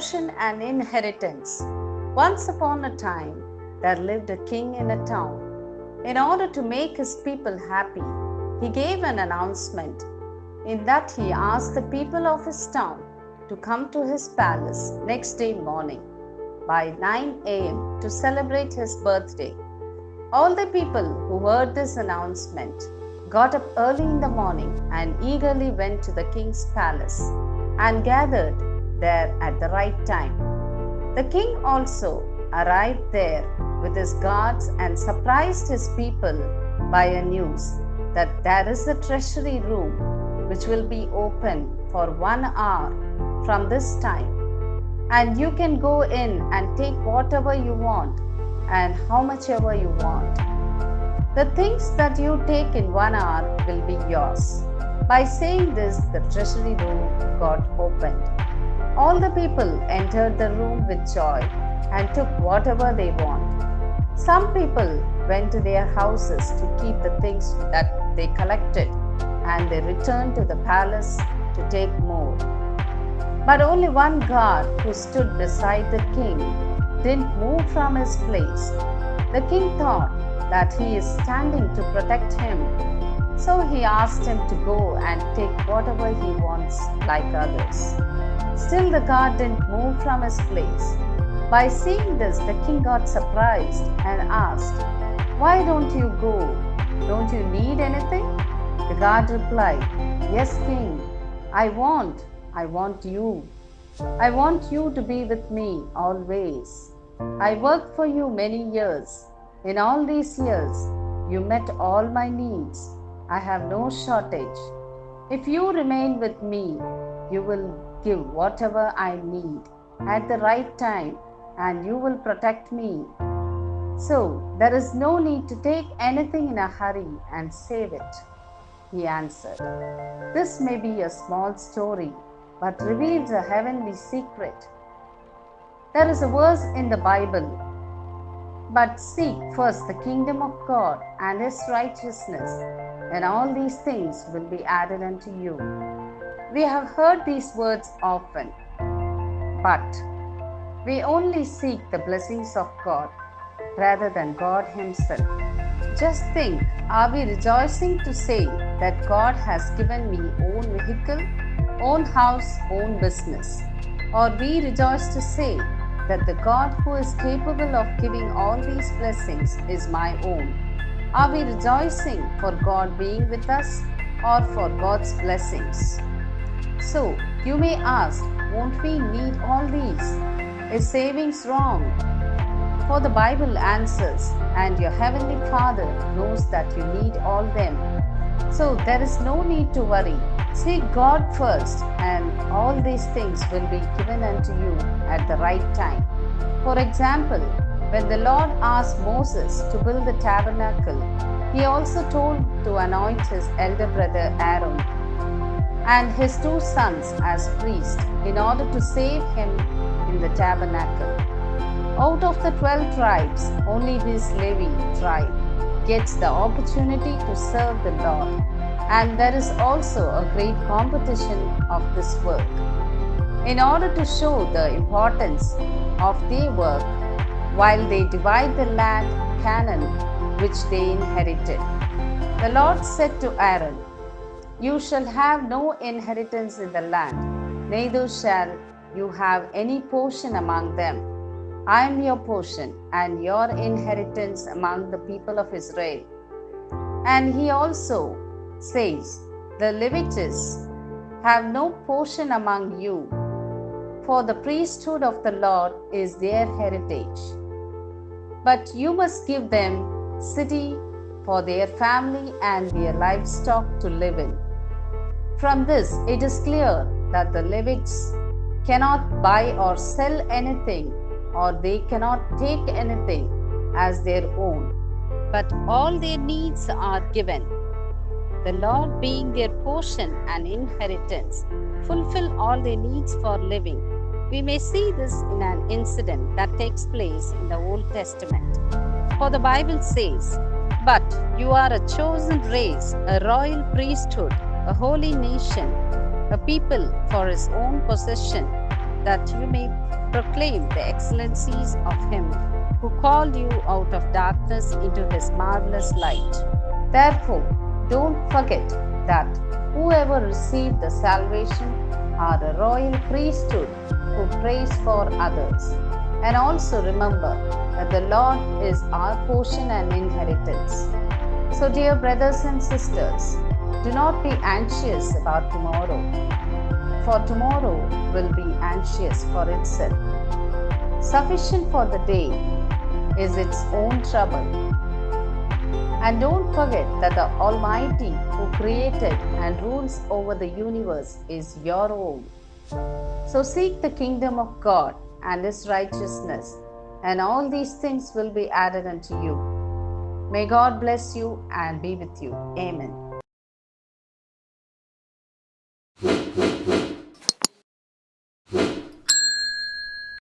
portion and inheritance. Once upon a time, there lived a king in a town. In order to make his people happy, he gave an announcement in that he asked the people of his town to come to his palace next day morning by 9 a.m. to celebrate his birthday. All the people who heard this announcement got up early in the morning and eagerly went to the king's palace and gathered there at the right time. The king also arrived there with his guards and surprised his people by a news that there is a treasury room which will be open for 1 hour from this time, and you can go in and take whatever you want and how much ever you want. The things that you take in 1 hour will be yours. By saying this, the treasury room got opened. All the people entered the room with joy and took whatever they want. Some people went to their houses to keep the things that they collected, and they returned to the palace to take more. But only one guard who stood beside the king didn't move from his place. The king thought that he is standing to protect him, so he asked him to go and take whatever he wants like others. Still the guard didn't move from his place. By seeing this, the king got surprised and asked, "Why don't you go? Don't you need anything?" The guard replied, "Yes, king, I want you. I want you to be with me always. I worked for you many years. In all these years, you met all my needs. I have no shortage. If you remain with me, you will give whatever I need at the right time, and you will protect me. So there is no need to take anything in a hurry and save it." He answered. This may be a small story, but reveals a heavenly secret. There is a verse in the Bible, "But seek first the kingdom of God and his righteousness, and all these things will be added unto you." We have heard these words often, but we only seek the blessings of God rather than God himself. Just think, are we rejoicing to say that God has given me own vehicle, own house, own business? Or we rejoice to say that the God who is capable of giving all these blessings is my own? Are we rejoicing for God being with us or for God's blessings? So, you may ask, won't we need all these? Is savings wrong? For the Bible answers, and your heavenly Father knows that you need all them. So there is no need to worry. Seek God first, and all these things will be given unto you at the right time. For example, when the Lord asked Moses to build the tabernacle, he also told to anoint his elder brother Aaron and his 2 sons as priests in order to save him in the tabernacle. Out of the 12 tribes, only this Levi tribe gets the opportunity to serve the Lord, and there is also a great competition of this work. In order to show the importance of their work, while they divide the land Canaan which they inherited, the Lord said to Aaron, "You shall have no inheritance in the land, neither shall you have any portion among them. I am your portion and your inheritance among the people of Israel." And he also says, "The Levites have no portion among you, for the priesthood of the Lord is their heritage. But you must give them city for their family and their livestock to live in." From this, it is clear that the Levites cannot buy or sell anything, or they cannot take anything as their own, but all their needs are given. The Lord, being their portion and inheritance, fulfill all their needs for living. We may see this in an incident that takes place in the Old Testament. For the Bible says, "But you are a chosen race, a royal priesthood, a holy nation, a people for his own possession, that you may proclaim the excellencies of Him who called you out of darkness into His marvelous light. Therefore, don't forget that whoever received the salvation are a royal priesthood who prays for others. And also remember that the Lord is our portion and inheritance. So, dear brothers and sisters, do not be anxious about tomorrow, for tomorrow will be anxious for itself. Sufficient for the day is its own trouble. And don't forget that the Almighty who created and rules over the universe is your own. So seek the kingdom of God and His righteousness, and all these things will be added unto you. May God bless you and be with you. Amen.